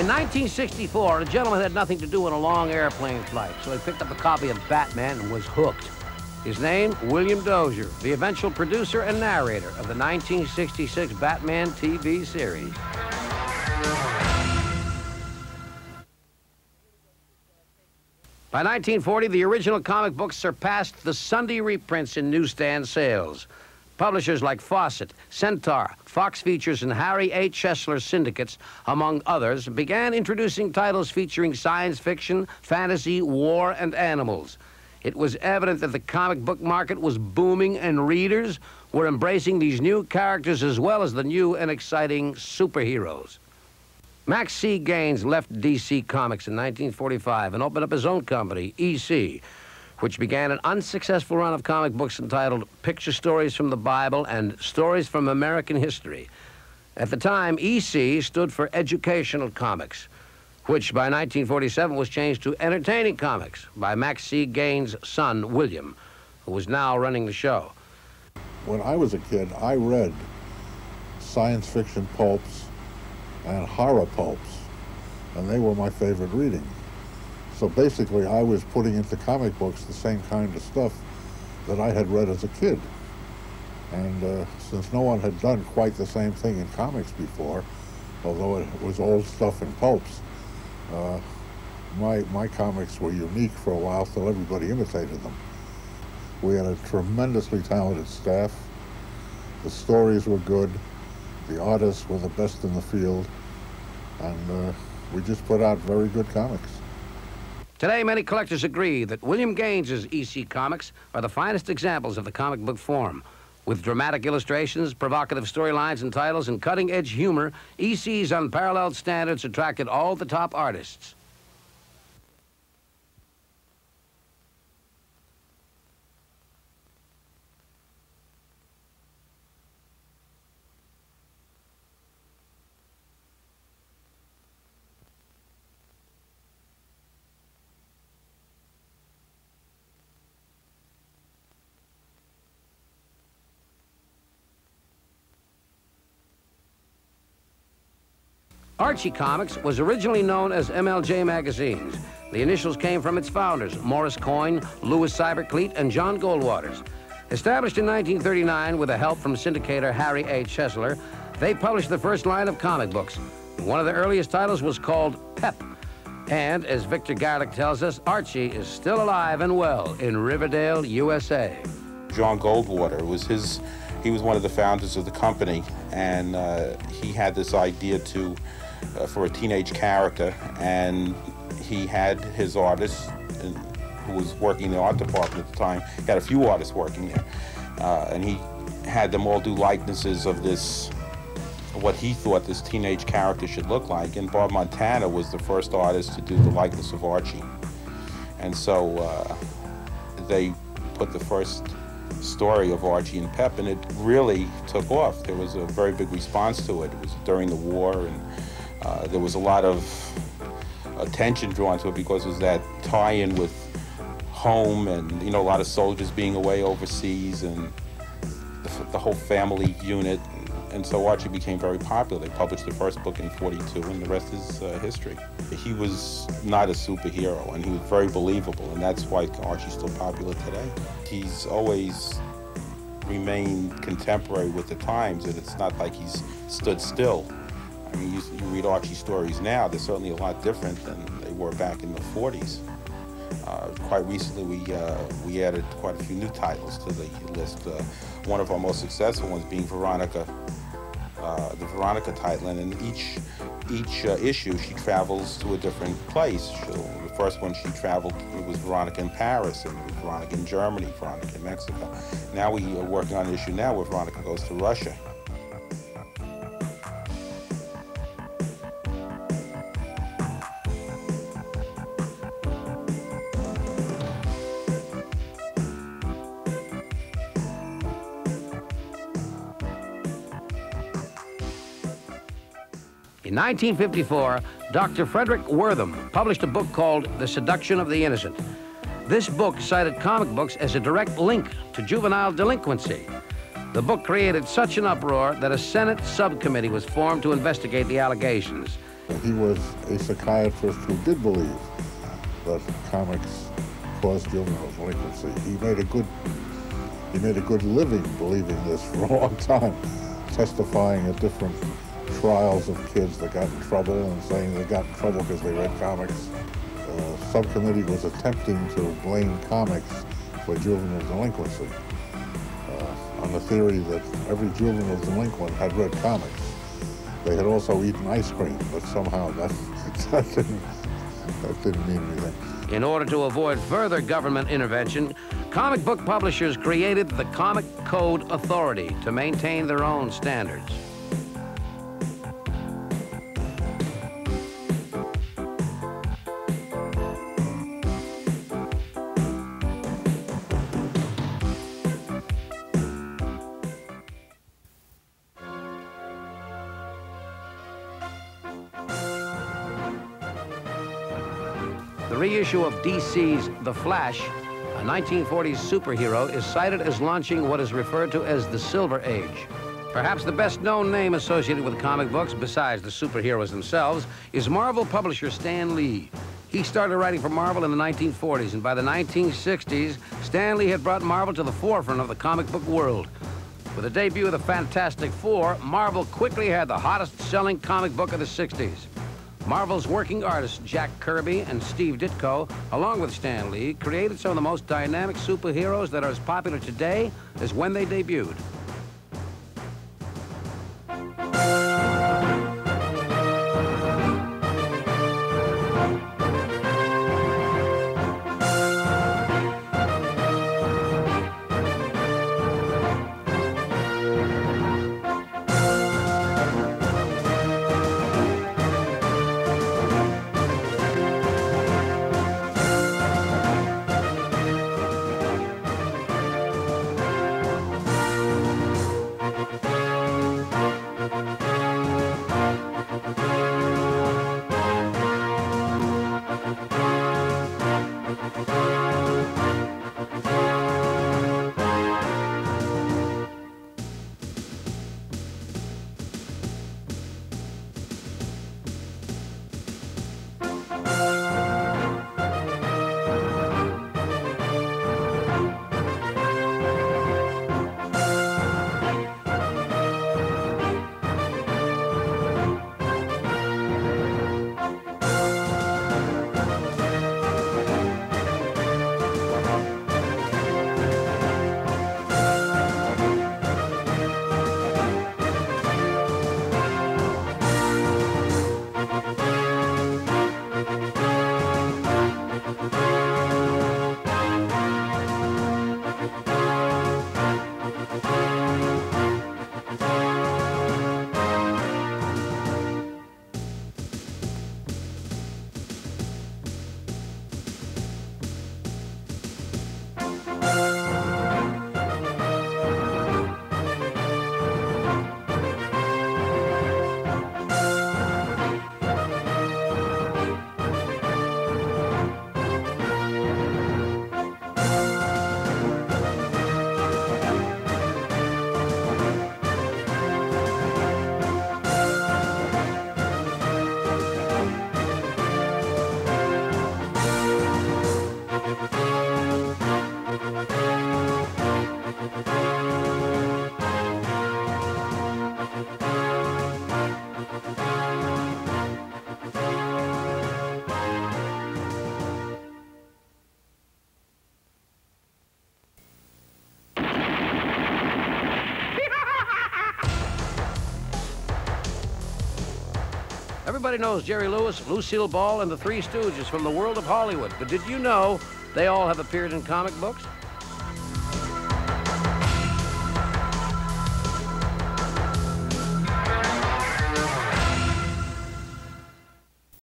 In 1964, a gentleman had nothing to do on a long airplane flight, so he picked up a copy of Batman and was hooked. His name, William Dozier, the eventual producer and narrator of the 1966 Batman TV series. By 1940, the original comic books surpassed the Sunday reprints in newsstand sales. Publishers like Fawcett, Centaur, Fox Features, and Harry A. Chesler syndicates, among others, began introducing titles featuring science fiction, fantasy, war, and animals. It was evident that the comic book market was booming and readers were embracing these new characters as well as the new and exciting superheroes. Max C. Gaines left DC Comics in 1945 and opened up his own company, EC, which began an unsuccessful run of comic books entitled Picture Stories from the Bible and Stories from American History. At the time, EC stood for Educational Comics, which by 1947 was changed to Entertaining Comics by Max C. Gaines' son, William, who was now running the show. When I was a kid, I read science fiction pulps and horror pulps, and they were my favorite reading. So basically, I was putting into comic books the same kind of stuff that I had read as a kid. And since no one had done quite the same thing in comics before, although it was old stuff in pulps, my comics were unique for a while, so everybody imitated them. We had a tremendously talented staff. The stories were good. The artists were the best in the field. And we just put out very good comics. Today, many collectors agree that William Gaines's EC Comics are the finest examples of the comic book form. With dramatic illustrations, provocative storylines and titles, and cutting-edge humor, EC's unparalleled standards attracted all the top artists. Archie Comics was originally known as MLJ Magazines. The initials came from its founders, Morris Coyne, Louis Cybercleet, and John Goldwaters. Established in 1939 with the help from syndicator Harry A. Chesler, they published the first line of comic books. One of the earliest titles was called Pep. And, as Victor Garlick tells us, Archie is still alive and well in Riverdale, USA. John Goldwater he was one of the founders of the company, and he had this idea for a teenage character, and he had his artist who was working in the art department at the time. He had a few artists working there, and he had them all do likenesses of what he thought this teenage character should look like, and Bob Montana was the first artist to do the likeness of Archie. And so they put the first story of Archie and Pep, and it really took off. There was a very big response to it. It was during the war, and there was a lot of attention drawn to it because it was that tie-in with home, and a lot of soldiers being away overseas, and the whole family unit. And so Archie became very popular. They published the first book in '42, and the rest is history. He was not a superhero, and he was very believable, and that's why Archie's still popular today. He's always remained contemporary with the times, and it's not like he's stood still. I mean, you read Archie stories now, they're certainly a lot different than they were back in the '40s. Quite recently, we added quite a few new titles to the list. One of our most successful ones being Veronica, the Veronica title, and in each issue she travels to a different place. The first one she traveled, it was Veronica in Paris, and Veronica in Germany, Veronica in Mexico. Now we are working on an issue now where Veronica goes to Russia. In 1954, Dr. Frederick Wortham published a book called The Seduction of the Innocent. This book cited comic books as a direct link to juvenile delinquency. The book created such an uproar that a Senate subcommittee was formed to investigate the allegations. He was a psychiatrist who did believe that comics caused juvenile delinquency. He made a good living believing this for a long time, testifying at different trials of kids that got in trouble and saying they got in trouble because they read comics. Subcommittee was attempting to blame comics for juvenile delinquency on the theory that every juvenile delinquent had read comics. They had also eaten ice cream, but somehow that didn't mean anything. In order to avoid further government intervention, comic book publishers created the Comic Code Authority to maintain their own standards. The reissue of DC's The Flash, a 1940s superhero, is cited as launching what is referred to as the Silver Age. Perhaps the best-known name associated with comic books, besides the superheroes themselves, is Marvel publisher Stan Lee. He started writing for Marvel in the 1940s, and by the 1960s, Stan Lee had brought Marvel to the forefront of the comic book world. With the debut of the Fantastic Four, Marvel quickly had the hottest-selling comic book of the 60s. Marvel's working artists Jack Kirby and Steve Ditko, along with Stan Lee, created some of the most dynamic superheroes that are as popular today as when they debuted. Everybody knows Jerry Lewis, Lucille Ball, and the Three Stooges from the world of Hollywood. But did you know they all have appeared in comic books?